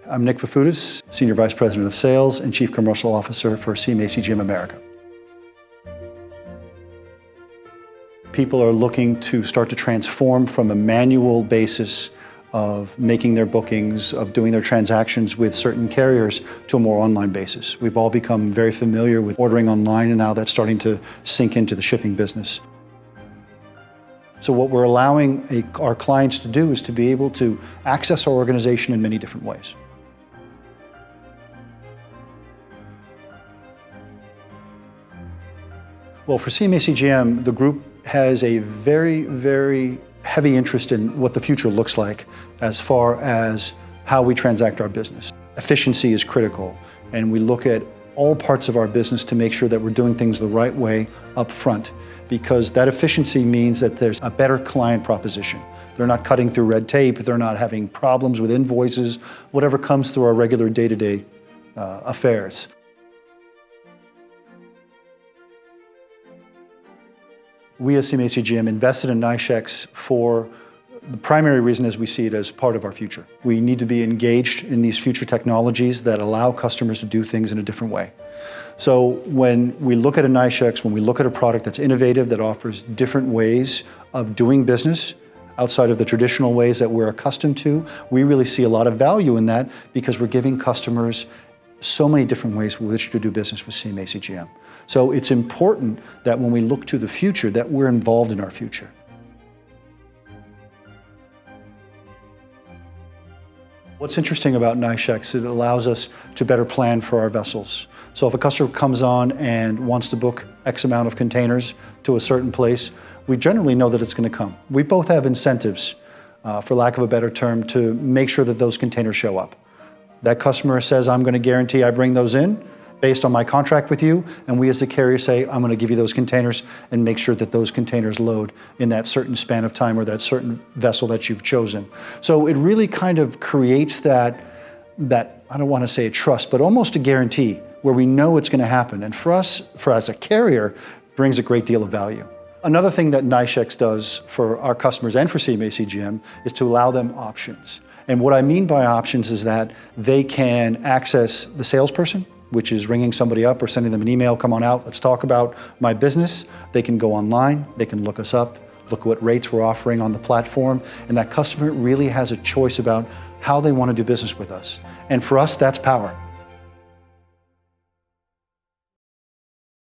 I'm Nick Fafoutis, Senior Vice President of Sales and Chief Commercial Officer for CMA CGM America. People are looking to start to transform from a manual basis of making their bookings, of doing their transactions with certain carriers, to a more online basis. We've all become very familiar with ordering online, and now that's starting to sink into the shipping business. So what we're allowing our clients to do is to be able to access our organization in many different ways. Well, for CMA CGM, the group has a very, very heavy interest in what the future looks like as far as how we transact our business. Efficiency is critical, and we look at all parts of our business to make sure that we're doing things the right way up front, because that efficiency means that there's a better client proposition. They're not cutting through red tape, they're not having problems with invoices, whatever comes through our regular day-to-day affairs. We at CMA CGM invested in NYSHEX for the primary reason is we see it as part of our future. We need to be engaged in these future technologies that allow customers to do things in a different way. So when we look at a NYSHEX, when we look at a product that's innovative, that offers different ways of doing business outside of the traditional ways that we're accustomed to, we really see a lot of value in that, because we're giving customers so many different ways with which to do business with CMA CGM. So it's important that when we look to the future, that we're involved in our future. What's interesting about NYSHEX, it allows us to better plan for our vessels. So if a customer comes on and wants to book X amount of containers to a certain place, we generally know that it's going to come. We both have incentives, for lack of a better term, to make sure that those containers show up. That customer says, I'm going to guarantee I bring those in based on my contract with you, and we as the carrier say, I'm going to give you those containers and make sure that those containers load in that certain span of time or that certain vessel that you've chosen. So it really kind of creates that I don't want to say a trust, but almost a guarantee where we know it's going to happen. And for us, as a carrier, brings a great deal of value. Another thing that NYSHEX does for our customers and for CMA CGM is to allow them options. And what I mean by options is that they can access the salesperson, which is ringing somebody up or sending them an email, come on out, let's talk about my business. They can go online, they can look us up, look what rates we're offering on the platform, and that customer really has a choice about how they want to do business with us. And for us, that's power.